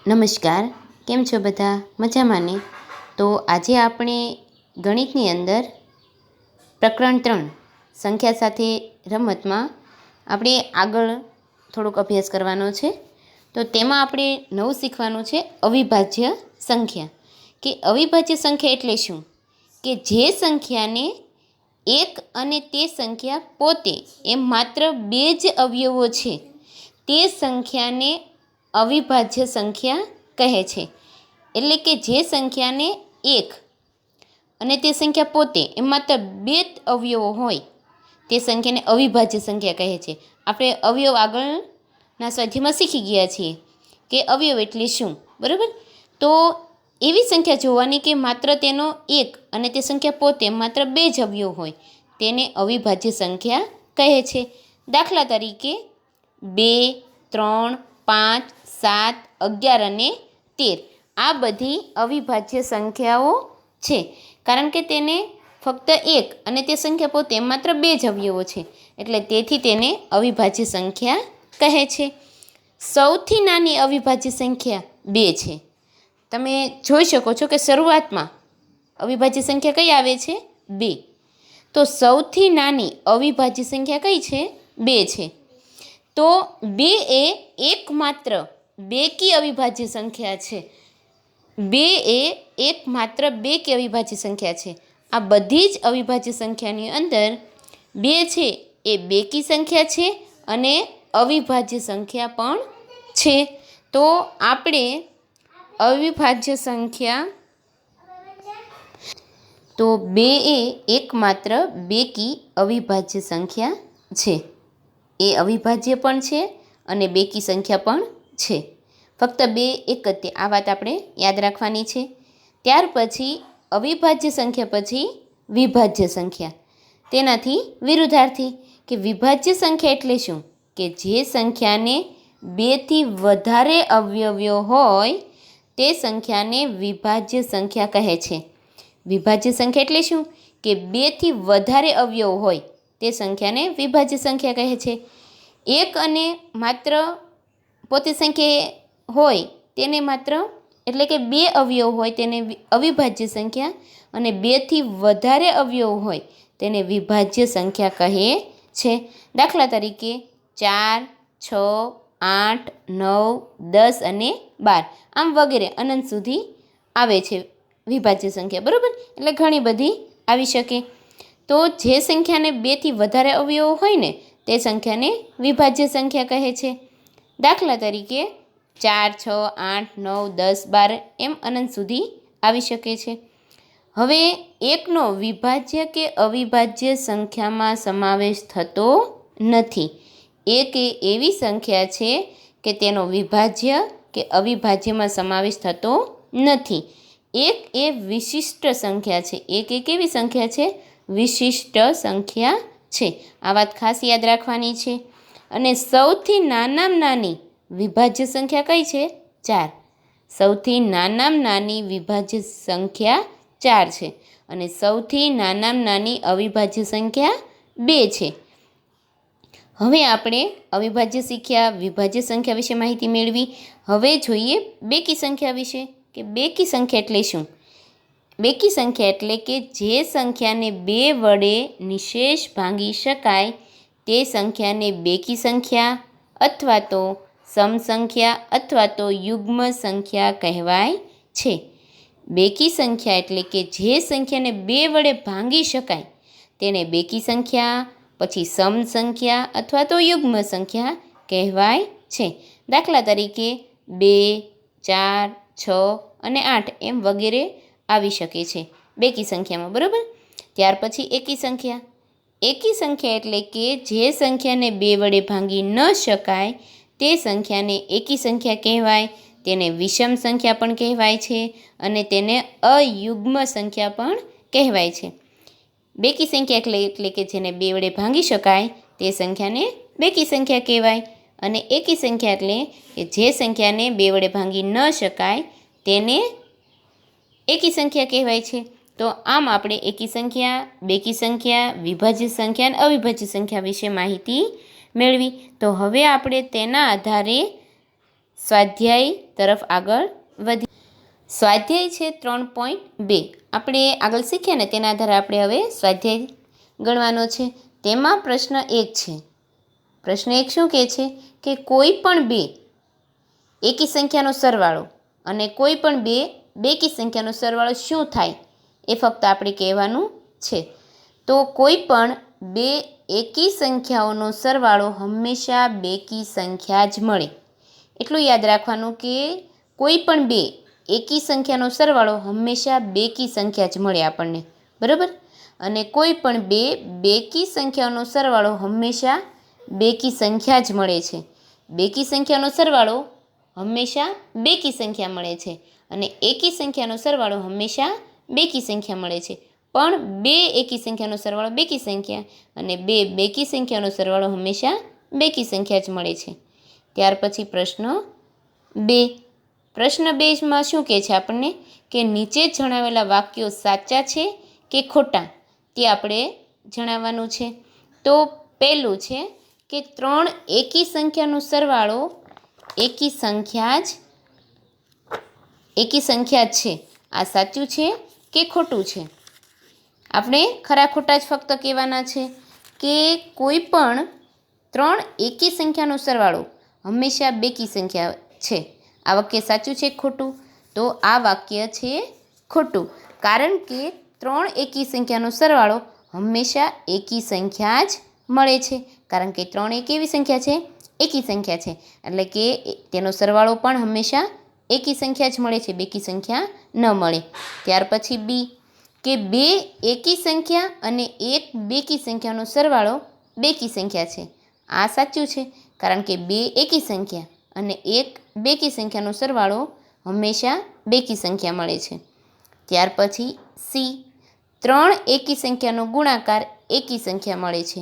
નમસ્કાર, કેમ છો બધા? મજામાં ને? તો આજે આપણે ગણિતની અંદર પ્રકરણ 3 સંખ્યા સાથે રમતમાં આપણે આગળ થોડોક અભ્યાસ કરવાનો છે. તો તેમાં આપણે નવું શીખવાનું છે અવિભાજ્ય સંખ્યા. કે અવિભાજ્ય સંખ્યા એટલે શું? કે જે સંખ્યાને એક અને તે સંખ્યા પોતે એમ માત્ર બે જ અવયવો છે તે સંખ્યાને અવિભાજ્ય સંખ્યા કહે છે. એટલે કે જે સંખ્યાને એક અને તે સંખ્યા પોતે એમ માત્ર બે જ અવયવો હોય તે સંખ્યાને અવિભાજ્ય સંખ્યા કહે છે. આપણે અવયવ આગળના સ્વાધ્યાયમાં શીખી ગયા છીએ કે અવયવ એટલે શું, બરાબર? તો એવી સંખ્યા જોવાની કે માત્ર તેનો એક અને તે સંખ્યા પોતે માત્ર બે જ અવયવ હોય તેને અવિભાજ્ય સંખ્યા કહે છે. દાખલા તરીકે 2, 3, 5, 7, 11 અને 13 આ બધી અવિભાજ્ય સંખ્યાઓ છે, કારણ કે તેને ફક્ત એક અને તે સંખ્યા પોતે માત્ર બે જ અવયવો છે, એટલે તેથી તેને અવિભાજ્ય સંખ્યા કહે છે. સૌથી નાની અવિભાજ્ય સંખ્યા 2 છે. તમે જોઈ શકો છો કે શરૂઆતમાં અવિભાજ્ય સંખ્યા કઈ આવે છે? 2. તો સૌથી નાની અવિભાજ્ય સંખ્યા કઈ છે? 2 છે. તો 2 એ એકમાત્ર બેકી અવિભાજ્ય સંખ્યા છે. 2 એ એકમાત્ર બેકી અવિભાજ્ય સંખ્યા છે. આ બધી જ અવિભાજ્ય સંખ્યાની અંદર 2 છે એ બેકી સંખ્યા છે અને અવિભાજ્ય સંખ્યા પણ છે. તો આપણે અવિભાજ્ય સંખ્યા, તો 2 એ એકમાત્ર બેકી અવિભાજ્ય સંખ્યા છે. એ અવિભાજ્ય પણ છે અને બેકી સંખ્યા પણ છે. ફક્ત 2 એક જ તે, આ વાત આપણે યાદ રાખવાની છે. ત્યાર પછી અવિભાજ્ય સંખ્યા પછી વિભાજ્ય સંખ્યા. તેનાથી વિરુદ્ધાર્થી કે વિભાજ્ય સંખ્યા એટલે શું? કે જે સંખ્યાને 2 થી વધારે અવયવો હોય તે સંખ્યાને વિભાજ્ય સંખ્યા કહે છે. વિભાજ્ય સંખ્યા એટલે શું? કે 2 થી વધારે અવયવ હોય તે સંખ્યાને વિભાજ્ય સંખ્યા કહે છે. એક અને માત્ર પોતે સંખ્યા હોય તેને માત્ર, એટલે કે 2 અવયવ હોય તેને અવિભાજ્ય સંખ્યા અને 2 થી વધારે અવયવ હોય તેને વિભાજ્ય સંખ્યા કહે છે. દાખલા તરીકે 4, 6, 8, 9, 10 અને 12 આમ વગેરે અનંત સુધી આવે છે વિભાજ્ય સંખ્યા, બરાબર? એટલે ઘણી બધી આવી શકે. તો જે સંખ્યાને 2 થી વધારે અવયવો હોય ને તે સંખ્યાને વિભાજ્ય સંખ્યા કહે છે. દાખલા તરીકે 4, 6, 8, 9, 10, 12 એમ અનંત સુધી આવી શકે છે. હવે એકનો વિભાજ્ય કે અવિભાજ્ય સંખ્યામાં સમાવેશ થતો નથી. એક એ એવી સંખ્યા છે કે તેનો વિભાજ્ય કે અવિભાજ્યમાં સમાવેશ થતો નથી. એક એ વિશિષ્ટ સંખ્યા છે. એક એ કેવી સંખ્યા છે? વિશિષ્ટ સંખ્યા છે. આ વાત ખાસ યાદ રાખવાની છે. અને સૌથી નાનામાં નાની વિભાજ્ય સંખ્યા કઈ છે? 4. સૌથી નાનામાં નાની વિભાજ્ય સંખ્યા 4 છે અને સૌથી નાનામાં નાની અવિભાજ્ય સંખ્યા 2 છે. હવે આપણે અવિભાજ્ય શીખ્યા, વિભાજ્ય સંખ્યા વિશે માહિતી મેળવી. હવે જોઈએ બેકી સંખ્યા વિશે કે બેકી સંખ્યા એટલે શું? બેકી સંખ્યા એટલે કે જે સંખ્યાને 2 વડે નિશેષ ભાંગી શકાય તે સંખ્યાને બેકી સંખ્યા અથવા તો સમ સંખ્યા અથવા તો યુગ્મ સંખ્યા કહેવાય છે. બેકી સંખ્યા એટલે કે જે સંખ્યાને 2 વડે ભાંગી શકાય તેને બેકી સંખ્યા, પછી સમ સંખ્યા અથવા તો યુગ્મ સંખ્યા કહેવાય છે. દાખલા તરીકે 2, 4, 6 અને 8 એમ વગેરે આવી શકે છે બેકી સંખ્યામાં, બરાબર? ત્યાર પછી એકી સંખ્યા. એકી સંખ્યા એટલે કે જે સંખ્યાને 2 વડે ભાંગી ન શકાય તે સંખ્યાને એકી સંખ્યા કહેવાય. તેને વિષમ સંખ્યા પણ કહેવાય છે અને તેને અયુગ્મ સંખ્યા પણ કહેવાય છે. બેકી સંખ્યા એટલે કે જેને 2 વડે ભાંગી શકાય તે સંખ્યાને બેકી સંખ્યા કહેવાય અને એકી સંખ્યા એટલે કે જે સંખ્યાને 2 વડે ભાંગી ન શકાય તેને એકી સંખ્યા કહેવાય છે. તો આમ આપણે એકી સંખ્યા, બેકી સંખ્યા, વિભાજ્ય સંખ્યા અને અવિભાજ્ય સંખ્યા વિશે માહિતી મેળવી. તો હવે આપણે તેના આધારે સ્વાધ્યાય તરફ આગળ વધી. સ્વાધ્યાય છે 3.2. આપણે આગળ શીખ્યા ને તેના આધારે આપણે હવે સ્વાધ્યાય ગણવાનો છે. તેમાં પ્રશ્ન 1 છે. પ્રશ્ન 1 શું કહે છે કે કોઈ પણ બે એકી સંખ્યાનો સરવાળો અને કોઈ પણ બે બેકી સંખ્યાનો સરવાળો શું થાય એ ફક્ત આપણે કહેવાનું છે. તો કોઈ પણ બે એકી સંખ્યાઓનો સરવાળો હંમેશા બેકી સંખ્યા જ મળે. એટલું યાદ રાખવાનું કે કોઈ પણ બે એકી સંખ્યાનો સરવાળો હંમેશા બેકી સંખ્યા જ મળે આપણને, બરાબર. અને કોઈ પણ બે બેકી સંખ્યાનો સરવાળો હંમેશા બેકી સંખ્યા જ મળે છે. બેકી સંખ્યાનો સરવાળો હંમેશા બેકી સંખ્યા મળે છે અને એકી સંખ્યાનો સરવાળો હંમેશા બેકી સંખ્યા મળે છે. પણ બે એકી સંખ્યાનો સરવાળો બેકી સંખ્યા અને બે બેકી સંખ્યાનો સરવાળો હંમેશા બેકી સંખ્યા જ મળે છે. ત્યાર પછી પ્રશ્ન 2. પ્રશ્ન 2માં શું કહે છે આપણને કે નીચે જણાવેલા વાક્યો સાચા છે કે ખોટા તે આપણે જણાવવાનું છે. તો પહેલું છે કે 3 એકી સંખ્યાનો સરવાળો એકી સંખ્યા જ છે. આ સાચું છે કે ખોટું છે? આપણે ખરા ખોટા જ ફક્ત કહેવાના છે કે કોઈ પણ 3 એકી સંખ્યાનો સરવાળો હંમેશા બેકી સંખ્યા છે. આ વાક્ય સાચું છે કે ખોટું? તો આ વાક્ય છે ખોટું, કારણ કે 3 એકી સંખ્યાનો સરવાળો હંમેશા એકી સંખ્યા જ મળે છે. કારણ કે 3 એક એવી સંખ્યા છે, એકી સંખ્યા છે, એટલે કે તેનો સરવાળો પણ હંમેશા એકી સંખ્યા જ મળે છે, બેકી સંખ્યા ન મળે. ત્યાર પછી બી કે બે એકી સંખ્યા અને એક બેકી સંખ્યાનો સરવાળો બેકી સંખ્યા છે. આ સાચું છે, કારણ કે બે એકી સંખ્યા અને એક બેકી સંખ્યાનો સરવાળો હંમેશા બેકી સંખ્યા મળે છે. ત્યાર પછી સી 3 એકી સંખ્યાનો ગુણાકાર એકી સંખ્યા મળે છે.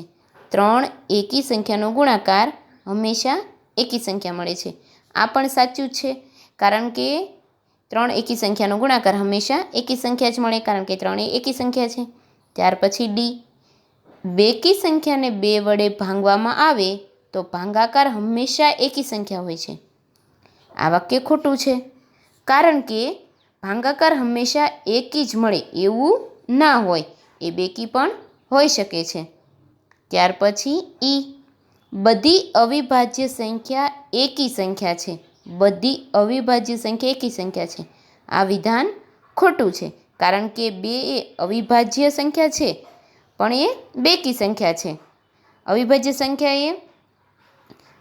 3 એકી સંખ્યાનો ગુણાકાર હંમેશા એકી સંખ્યા મળે છે. આ પણ સાચું છે, કારણ કે 3 એકી સંખ્યાનો ગુણાકાર હંમેશા એકી સંખ્યા જ મળે, કારણ કે 3 એ એકી સંખ્યા છે. ત્યાર પછી ડી બેકી સંખ્યાને 2 વડે ભાંગવામાં આવે તો ભાગાકાર હંમેશા એકી સંખ્યા હોય છે. આ વાક્ય ખોટું છે, કારણ કે ભાગાકાર હંમેશા એકી જ મળે એવું ના હોય, એ બેકી પણ હોઈ શકે છે. ત્યાર પછી ઈ બધી અવિભાજ્ય સંખ્યા એકી સંખ્યા છે. બધી અવિભાજ્ય સંખ્યા એકી સંખ્યા છે. આ વિધાન ખોટું છે, કારણ કે 2 એ અવિભાજ્ય સંખ્યા છે પણ એ બેકી સંખ્યા છે. અવિભાજ્ય સંખ્યા એ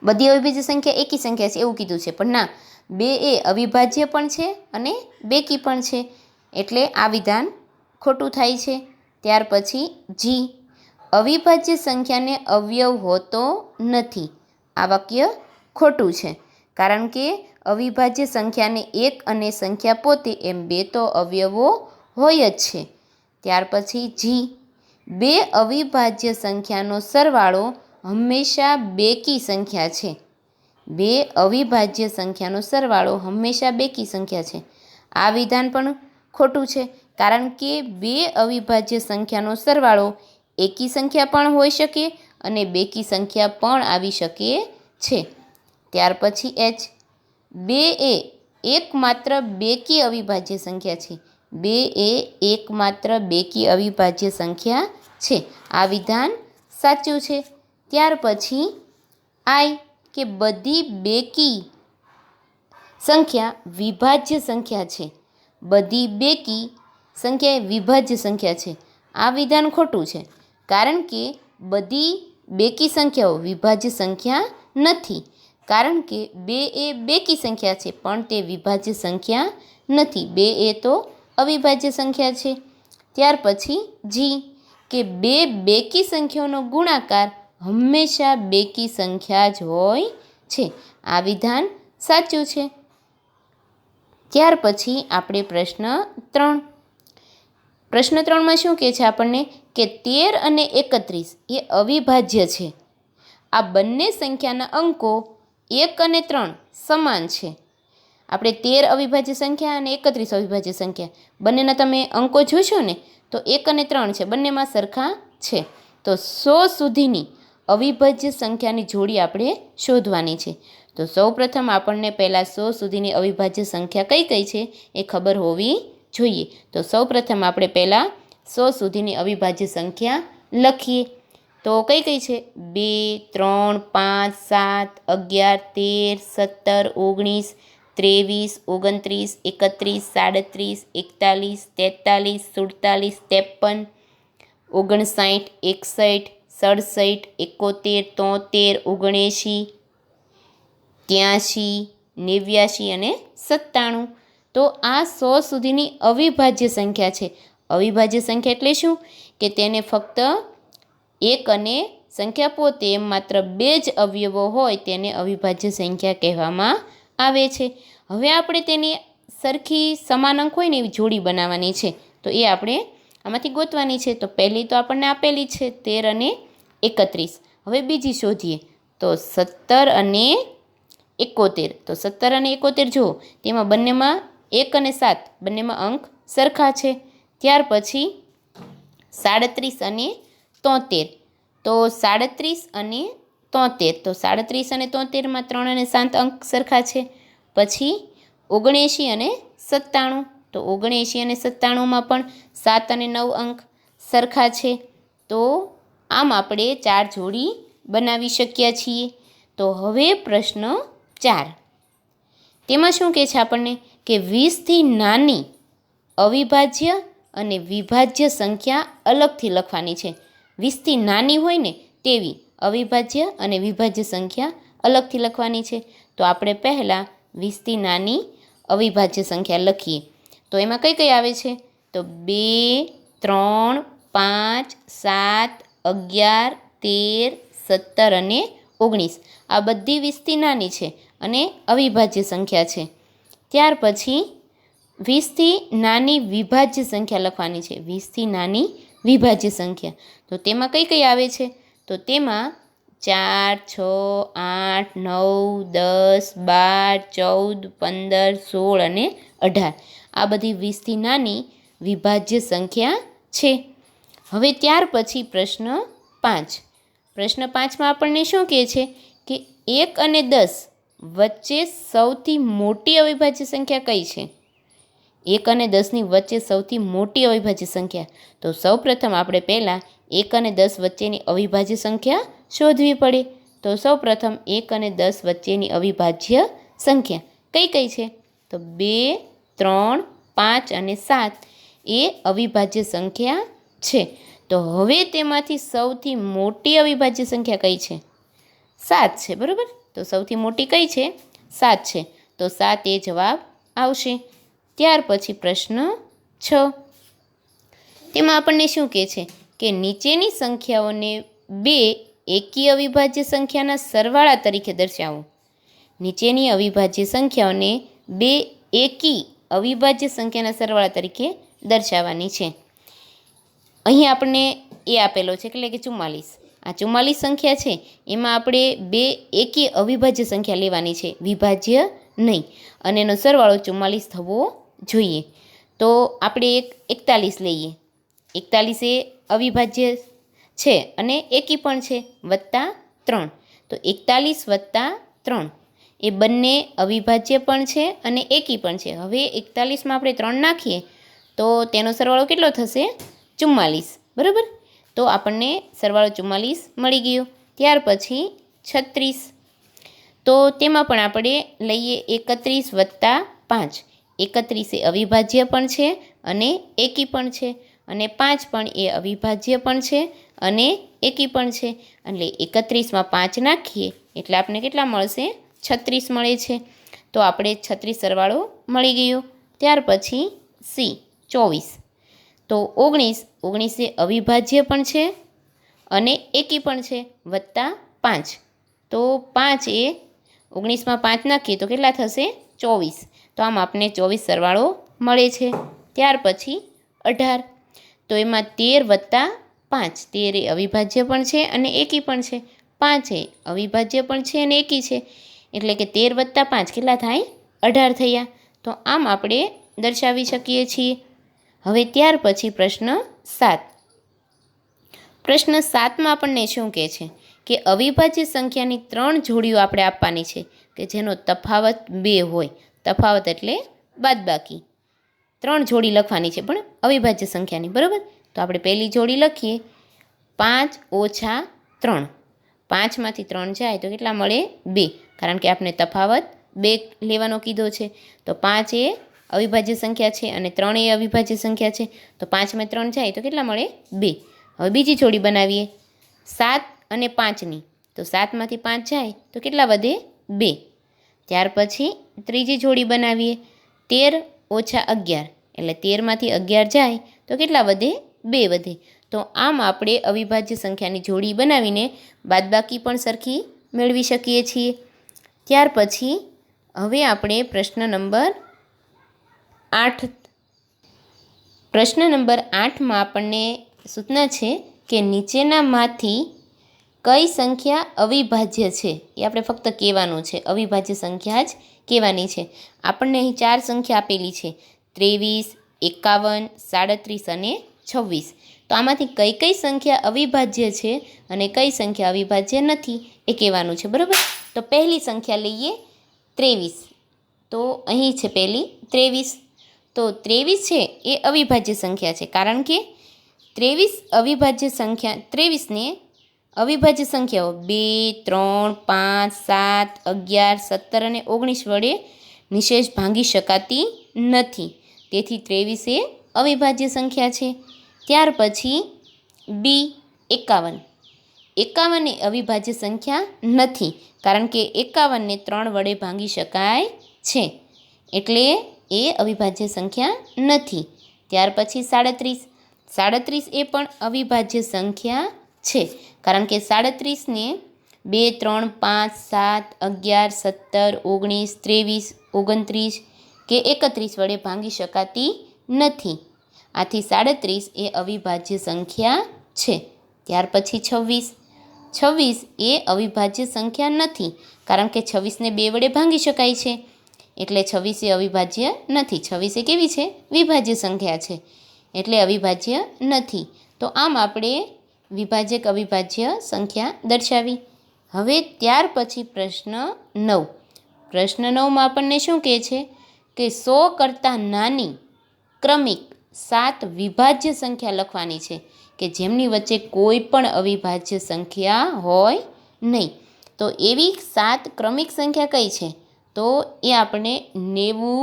બધી અવિભાજ્ય સંખ્યા એકી સંખ્યા છે એવું કીધું છે, પણ ના, 2 એ અવિભાજ્ય પણ છે અને બેકી પણ છે, એટલે આ વિધાન ખોટું થાય છે. ત્યાર પછી જી અવિભાજ્ય સંખ્યાને અવયવ હોતો નથી. આ વાક્ય ખોટું છે, કારણ કે અવિભાજ્ય સંખ્યાને એક અને સંખ્યા પોતે એમ 2 તો અવયવો હોય જ છે. ત્યાર પછી જી 2 અવિભાજ્ય સંખ્યાનો સરવાળો હંમેશા બેકી સંખ્યા છે. 2 અવિભાજ્ય સંખ્યાનો સરવાળો હંમેશા બેકી સંખ્યા છે. આ વિધાન પણ ખોટું છે, કારણ કે 2 અવિભાજ્ય સંખ્યાનો સરવાળો એકી સંખ્યા પણ હોઈ શકે અને બેકી સંખ્યા પણ આવી શકે છે. ત્યાર પછી એચ 2 એ એકમાત્ર બેકી અવિભાજ્ય સંખ્યા છે. 2 એ એકમાત્ર બેકી અવિભાજ્ય સંખ્યા છે. આ વિધાન સાચું છે. ત્યાર પછી આઈ કે બધી બેકી સંખ્યા વિભાજ્ય સંખ્યા છે. બધી બેકી સંખ્યા એ વિભાજ્ય સંખ્યા છે. આ વિધાન ખોટું છે, કારણ કે બધી બેકી સંખ્યાઓ વિભાજ્ય સંખ્યા નથી, કારણ કે 2 એ બેકી સંખ્યા છે પણ તે વિભાજ્ય સંખ્યા નથી. 2 એ તો અવિભાજ્ય સંખ્યા છે. ત્યાર પછી જી કે 2 બેકી સંખ્યાઓનો ગુણાકાર હંમેશા બેકી સંખ્યા જ હોય છે. આ વિધાન સાચું છે. ત્યાર પછી આપણે પ્રશ્ન 3. પ્રશ્ન 3માં શું કહે છે આપણને કે 13 અને 31 એ અવિભાજ્ય છે. આ બંને સંખ્યાના અંકો 1 અને 3 સમાન છે. આપણે 13 અવિભાજ્ય સંખ્યા અને 31 અવિભાજ્ય સંખ્યા બંનેના તમે અંકો જોશો ને તો 1 અને 3 છે, બંનેમાં સરખા છે. તો 100 સુધીની અવિભાજ્ય સંખ્યાની જોડી આપણે શોધવાની છે. તો સૌપ્રથમ આપણને પહેલાં 100 સુધીની અવિભાજ્ય સંખ્યા કઈ કઈ છે એ ખબર હોવી જોઈએ. તો સૌપ્રથમ આપણે પહેલાં 100 સુધીની અવિભાજ્ય સંખ્યા લખીએ. તો કઈ કઈ છે? 2, 3, 5, 7, 11, 13, 17, 19, 23, 29, 31, 37, 41, 43, 47, 59, 61, 67, 71, 73, 73, 79, 89 અને 97. તો આ 100 સુધીની અવિભાજ્ય સંખ્યા છે. અવિભાજ્ય સંખ્યા એટલે શું? કે તેને ફક્ત એક અને સંખ્યા પોતે એમ માત્ર 2 જ અવયવો હોય તેને અવિભાજ્ય સંખ્યા કહેવામાં આવે છે. હવે આપણે તેની સરખી સમાન અંક હોય ને એવી જોડી બનાવવાની છે. તો એ આપણે આમાંથી ગોતવાની છે. તો પહેલી તો આપણને આપેલી છે 13 અને 31. હવે બીજી શોધીએ તો 17 અને 71. તો 17 અને 71 જુઓ, તેમાં બંનેમાં 1 અને 7 બંનેમાં અંક સરખા છે. ત્યાર પછી 37 અને 73. તો 37 અને 73. તો 37 અને 73માં 3 અને 7 અંક સરખા છે. પછી 79 અને 97. તો 79 અને 97માં પણ 7 અને 9 અંક સરખા છે. તો આમ આપણે 4 જોડી બનાવી શક્યા છીએ. તો હવે પ્રશ્ન 4. તેમાં શું કહે છે આપણને કે 20થી નાની અવિભાજ્ય અને વિભાજ્ય સંખ્યા અલગથી લખવાની છે. 20થી નાની હોય ને તેવી અવિભાજ્ય અને વિભાજ્ય સંખ્યા અલગથી લખવાની છે. તો આપણે પહેલાં 20થી નાની અવિભાજ્ય સંખ્યા લખીએ. તો એમાં કઈ કઈ આવે છે? તો 2, 3, 5, 7, 11, 13, 17 અને 19. આ બધી 20થી નાની છે અને અવિભાજ્ય સંખ્યા છે. ત્યાર પછી 20થી નાની વિભાજ્ય સંખ્યા લખવાની છે. 20થી નાની વિભાજ્ય સંખ્યા. તો તેમાં કઈ કઈ આવે છે? તો તેમાં 4, 6, 8, 9, 10, 12, 14, 15, 16 અને 18. આ બધી 20થી નાની વિભાજ્ય સંખ્યા છે. હવે ત્યાર પછી પ્રશ્ન 5. પ્રશ્ન 5માં આપણને શું કહે છે કે 1 અને 10 વચ્ચે સૌથી મોટી અવિભાજ્ય સંખ્યા કઈ છે? 1 અને 10ની વચ્ચે સૌથી મોટી અવિભાજ્ય સંખ્યા. તો સૌપ્રથમ આપણે પહેલાં 1 અને 10 વચ્ચેની અવિભાજ્ય સંખ્યા શોધવી પડે. તો સૌપ્રથમ 1 અને 10 વચ્ચેની અવિભાજ્ય સંખ્યા કઈ કઈ છે? તો 2, 3, 5 અને 7 એ અવિભાજ્ય સંખ્યા છે. તો હવે તેમાંથી સૌથી મોટી અવિભાજ્ય સંખ્યા કઈ છે? 7 છે, બરાબર. તો સૌથી મોટી કઈ છે? 7 છે. તો 7 એ જવાબ આવશે. ત્યાર પછી પ્રશ્ન 6. તેમાં આપણને શું કહે છે કે નીચેની સંખ્યાઓને 2 એકી અવિભાજ્ય સંખ્યાના સરવાળા તરીકે દર્શાવો. નીચેની અવિભાજ્ય સંખ્યાઓને 2 એકી અવિભાજ્ય સંખ્યાના સરવાળા તરીકે દર્શાવવાની છે. અહીં આપણને એ આપેલો છે એટલે કે 44. આ 44 સંખ્યા છે એમાં આપણે 2 એકી અવિભાજ્ય સંખ્યા લેવાની છે, વિભાજ્ય નહીં, અને એનો સરવાળો 44 થવો જોઈએ. તો આપણે 41 લઈએ. 41 એ અવિભાજ્ય છે અને એકી પણ છે, +3. તો 41 + 3 એ બંને અવિભાજ્ય પણ છે અને એકી પણ છે. હવે 41માં આપણે 3 નાખીએ તો તેનો સરવાળો કેટલો થશે? 44, બરાબર. તો આપણને સરવાળો 44 મળી ગયો. ત્યાર પછી 36. તો તેમાં પણ આપણે લઈએ 31 + 5. 31 એ અવિભાજ્ય પણ છે અને એકી પણ છે, અને 5 પણ એ અવિભાજ્ય પણ છે અને એકી પણ છે. એટલે 31માં 5 નાખીએ એટલે આપણે કેટલા મળશે? 36 મળે છે. તો આપણે 36 સરવાળો મળી ગયો. ત્યાર પછી સી 24. તો 19 એ અવિભાજ્ય પણ છે અને એકી પણ છે, +5. તો 5 એ 19માં 5 નાખીએ તો કેટલા થશે? 24. તો આમ આપણે 24 સરવાળો મળે છે. ત્યાર પછી 18. તો એમાં 13 + 5. 13 એ અવિભાજ્ય પણ છે અને એકી પણ છે. 5 એ અવિભાજ્ય પણ છે અને એકી છે. એટલે કે 13 + 5 કેટલા થાય? 18 થયા. તો આમ આપણે દર્શાવી શકીએ છીએ. હવે ત્યાર પછી પ્રશ્ન 7. પ્રશ્ન 7માં આપણને શું કહે છે કે અવિભાજ્ય સંખ્યાની 3 જોડીઓ આપણે આપવાની છે. કે જેનો તફાવત 2 હોય. તફાવત એટલે બાદબાકી. 3 જોડી લખવાની છે પણ અવિભાજ્ય સંખ્યાની, બરાબર. તો આપણે પહેલી જોડી લખીએ, 5 ઓછા 3. 5માંથી 3 જાય તો કેટલા મળે? 2, કારણ કે આપણે તફાવત 2 લેવાનો કીધો છે. તો 5 એ અવિભાજ્ય સંખ્યા છે અને 3 એ અવિભાજ્ય સંખ્યા છે. તો 5માં 3 જાય તો કેટલા મળે? 2. હવે બીજી જોડી બનાવીએ, 7 અને 5ની. તો 7માંથી 5 જાય તો કેટલા વધે? 2. ત્યાર પછી ત્રીજી જોડી બનાવીએ, 13 ઓછા 11. એટલે 13માંથી 11 જાય તો કેટલા વધે? 2 વધે. તો આમ આપણે અવિભાજ્ય સંખ્યાની જોડી બનાવીને બાદબાકી પણ સરખી મેળવી શકીએ છીએ. ત્યાર પછી હવે આપણે પ્રશ્ન નંબર 8. પ્રશ્ન નંબર 8માં આપણને સૂચના છે કે નીચેનામાંથી કઈ સંખ્યા અવિભાજ્ય છે? એ આપણે ફક્ત કહેવાનું છે. અવિભાજ્ય સંખ્યા જ કહેવાની છે. આપણને અહીં 4 સંખ્યા આપેલી છે, 23, 51, 37 અને 26. તો આમાંથી કઈ કઈ સંખ્યા અવિભાજ્ય છે અને કઈ સંખ્યા અવિભાજ્ય નથી એ કહેવાનું છે, બરાબર. તો પહેલી સંખ્યા લઈએ 23. તો અહીં છે પહેલી 23. તો 23 છે એ અવિભાજ્ય સંખ્યા છે, કારણ કે 23 અવિભાજ્ય સંખ્યા 23ને અવિભાજ્ય સંખ્યાઓ 2, 3, 5, 7, 11, 17 અને 19 વડે નિશેષ ભાંગી શકાતી નથી. તેથી 23 એ અવિભાજ્ય સંખ્યા છે. ત્યાર પછી બી 51. 51 એ અવિભાજ્ય સંખ્યા નથી, કારણ કે 51ને 3 વડે ભાંગી શકાય છે, એટલે એ અવિભાજ્ય સંખ્યા નથી. ત્યાર પછી 37. 37 એ પણ અવિભાજ્ય સંખ્યા છે, કારણ કે 37ને 2, 3, 5, 7, 11, 17, 19, 23, 29 કે 31 વડે ભાંગી શકાતી નથી. આથી 37 એ અવિભાજ્ય સંખ્યા છે. ત્યાર પછી 26. 26 એ અવિભાજ્ય સંખ્યા નથી, કારણ કે 26ને 2 વડે ભાંગી શકાય છે, એટલે 26 એ અવિભાજ્ય નથી. 26 એ કેવી છે? વિભાજ્ય સંખ્યા છે, એટલે અવિભાજ્ય નથી. તો આમ આપણે વિભાજક અવિભાજ્ય સંખ્યા દર્શાવી. હવે ત્યાર પછી પ્રશ્ન 9. પ્રશ્ન 9માં આપણને શું કહે છે કે 100 કરતાં નાની ક્રમિક 7 વિભાજ્ય સંખ્યા લખવાની છે કે જેમની વચ્ચે કોઈ પણ અવિભાજ્ય સંખ્યા હોય નહીં. તો એવી 7 ક્રમિક સંખ્યા કઈ છે? તો એ આપણે 90,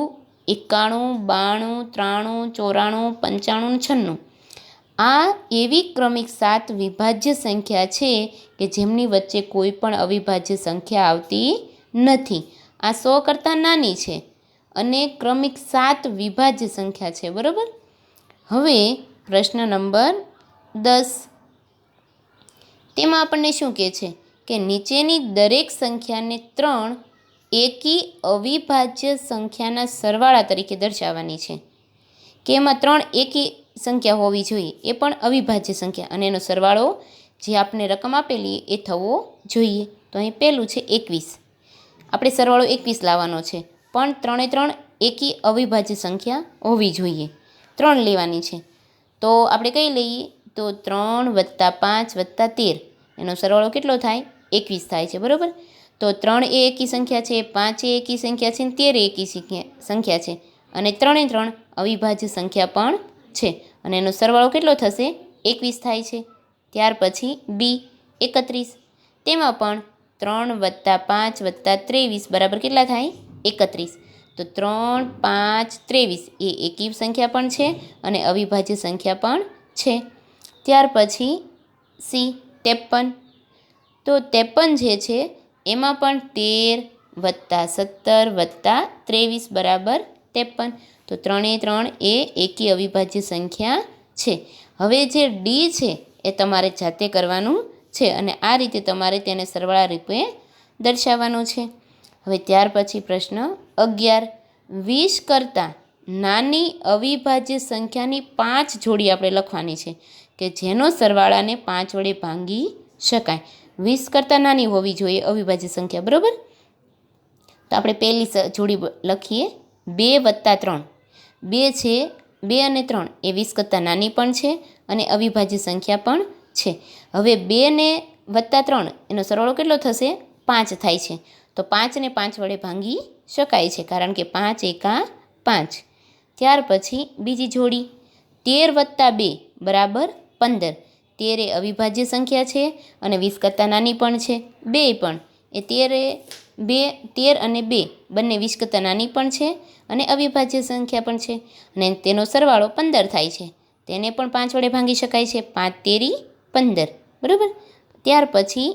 91, 92, 93, 94, 95, 96. આ એવી ક્રમિક 7 વિભાજ્ય સંખ્યા છે કે જેમની વચ્ચે કોઈ પણ અવિભાજ્ય સંખ્યા આવતી નથી. આ 100 કરતાં નાની છે અને ક્રમિક 7 વિભાજ્ય સંખ્યા છે, બરાબર. હવે પ્રશ્ન નંબર 10. તેમાં આપણને શું કહે છે કે નીચેની દરેક સંખ્યાને 3 એકી અવિભાજ્ય સંખ્યાના સરવાળા તરીકે દર્શાવવાની છે, કે એમાં 3 એકી સંખ્યા હોવી જોઈએ, એ પણ અવિભાજ્ય સંખ્યા, અને એનો સરવાળો જે આપણે રકમ આપેલી એ થવો જોઈએ. તો અહીં પહેલું છે 21. આપણે સરવાળો 21 લાવવાનો છે, પણ 3 એ 3 એકી અવિભાજ્ય સંખ્યા હોવી જોઈએ. 3 લેવાની છે. તો આપણે કઈ લઈએ? તો 3 + 5 + 13 એનો સરવાળો કેટલો થાય? 21 થાય છે, બરાબર. તો 3 એ એકી સંખ્યા છે, 5 એ એકી સંખ્યા છે, 13 એ એકી સંખ્યા છે, અને 3 એ 3 અવિભાજ્ય સંખ્યા પણ છે, અને એનો સરવાળો કેટલો થશે? 21 થાય છે. ત્યાર પછી બી 31. તેમાં પણ 3 + 5 + 23 બરાબર કેટલા થાય? 31. તો 3, 5, 23 એ એકી સંખ્યા પણ છે અને અવિભાજ્ય સંખ્યા પણ છે. ત્યાર પછી સી 53. તો 53 જે છે એમાં પણ 13 + 17 + 23 બરાબર 53. તો 3 એ 3 એ એકી અવિભાજ્ય સંખ્યા છે. હવે જે ડી છે એ તમારે જાતે કરવાનું છે, અને આ રીતે તમારે તેને સરવાળા રૂપે દર્શાવવાનું છે. હવે ત્યાર પછી પ્રશ્ન 11. 20 કરતાં નાની અવિભાજ્ય સંખ્યાની 5 જોડી આપણે લખવાની છે કે જેનો સરવાળાને 5 વડે ભાંગી શકાય. 20 કરતાં નાની હોવી જોઈએ અવિભાજ્ય સંખ્યા, બરાબર. તો આપણે પહેલી જોડી લખીએ, 2 + 3. 2 છે, 2 અને 3 એ 20 કરતાં નાની પણ છે અને અવિભાજ્ય સંખ્યા પણ છે. હવે 2 ને + 3 એનો સરવાળો કેટલો થશે? 5 થાય છે. તો 5ને 5 વડે ભાંગી શકાય છે, કારણ કે 5 એકા 5. ત્યાર પછી બીજી જોડી 13 + 2 બરાબર 15. 13 એ અવિભાજ્ય સંખ્યા છે અને 20 કરતાં નાની પણ છે. 2 પણ એ 13 અને 2 બંને 20 કરતાં નાની પણ છે અને અવિભાજ્ય સંખ્યા પણ છે, અને તેનો સરવાળો 15 થાય છે. તેને પણ 5 વડે ભાંગી શકાય છે. 5 તેરી 15, બરાબર. ત્યાર પછી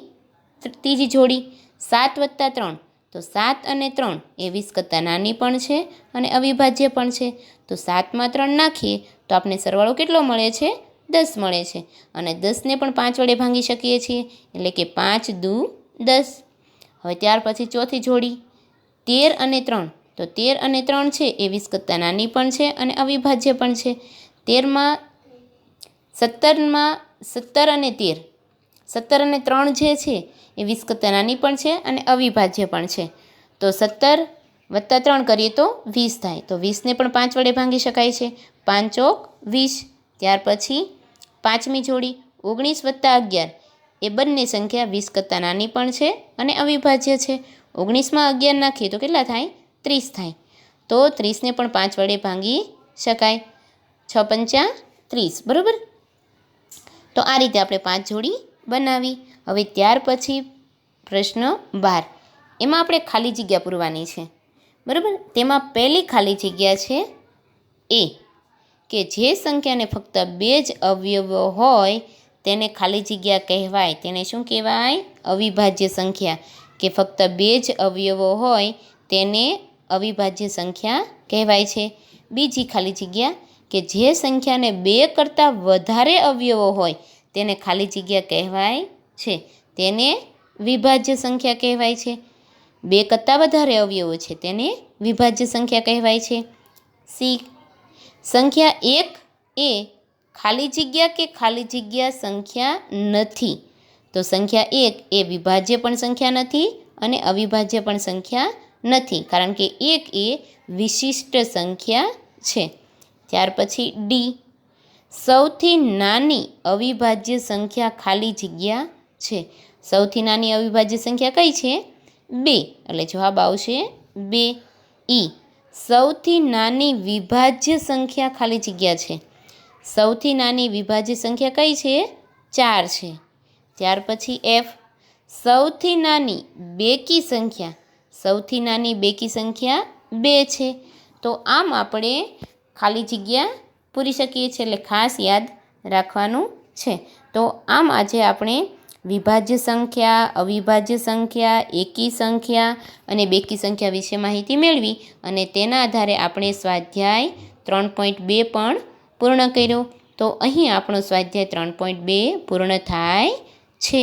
ત્રીજી જોડી 7 + 3, તો 7 અને 3 એ 20 કરતાં નાની પણ છે અને અવિભાજ્ય પણ છે. તો 7માં 3 નાખીએ તો આપણે સરવાળો કેટલો મળે છે? 10 મળે છે, અને 10ને પણ 5 વડે ભાંગી શકીએ છીએ, એટલે કે 5 દુ 10. હવે ત્યાર પછી ચોથી જોડી 13 અને 3, તો 13 અને 3 છે એ 20 કરતાં નાની પણ છે અને અવિભાજ્ય પણ છે. 17 અને 13, 17 અને 3 જે છે એ 20 કરતાં નાની પણ છે અને અવિભાજ્ય પણ છે. તો 17 + 3 કરીએ તો 20 થાય. તો 20ને પણ 5 વડે ભાંગી શકાય છે. 5 ચોક 20. ત્યાર પછી પાંચમી જોડી 19 + 11, એ બંને સંખ્યા 20 કરતાં નાની પણ છે અને અવિભાજ્ય છે. 19માં 11 નાખીએ તો કેટલા થાય? 30 થાય. તો 30ને પણ 5 વડે ભાંગી શકાય. 6 × 5 = 30, બરાબર. તો આ રીતે આપણે 5 જોડી બનાવી. હવે ત્યાર પછી પ્રશ્ન 12, એમાં આપણે ખાલી જગ્યા પૂરવાની છે, બરાબર. તેમાં પહેલી ખાલી જગ્યા છે એ, કે જે સંખ્યાને ફક્ત 2 જ અવયવો હોય તેને ખાલી જગ્યા કહેવાય. તેને શું કહેવાય? અવિભાજ્ય સંખ્યા. કે ફક્ત 2 જ અવયવો હોય તેને અવિભાજ્ય સંખ્યા કહેવાય છે. બીજી ખાલી જગ્યા, કે જે સંખ્યાને 2 કરતાં વધારે અવયવો હોય તેને ખાલી જગ્યા કહેવાય છે. તેને વિભાજ્ય સંખ્યા કહેવાય છે. 2 કરતાં વધારે અવયવો છે તેને વિભાજ્ય સંખ્યા કહેવાય છે. સી, સંખ્યા 1 એ ખાલી જગ્યા કે ખાલી જગ્યા સંખ્યા નથી. તો સંખ્યા 1 એ વિભાજ્ય પણ સંખ્યા નથી અને અવિભાજ્ય પણ સંખ્યા નથી, કારણ કે 1 એ વિશિષ્ટ સંખ્યા છે. ત્યાર પછી ડી, સૌથી નાની અવિભાજ્ય સંખ્યા ખાલી જગ્યા છે. સૌથી નાની અવિભાજ્ય સંખ્યા કઈ છે? 2, એટલે જવાબ આવશે 2. ઈ, સૌથી નાની વિભાજ્ય સંખ્યા ખાલી જગ્યા છે. સૌથી નાની વિભાજ્ય સંખ્યા કઈ છે? 4 છે. ત્યાર પછી એફ, સૌથી નાની બેકી સંખ્યા. સૌથી નાની બેકી સંખ્યા 2 છે. તો આમ આપણે ખાલી જગ્યા પૂરી શકીએ છીએ, એટલે ખાસ યાદ રાખવાનું છે. તો આમ આજે આપણે વિભાજ્ય સંખ્યા, અવિભાજ્ય સંખ્યા, એકી સંખ્યા અને બેકી સંખ્યા વિશે માહિતી મેળવી, અને તેના આધારે આપણે સ્વાધ્યાય 3.2 પણ પૂર્ણ કર્યો. તો અહીં આપણો સ્વાધ્યાય 3.2 પૂર્ણ થાય છે.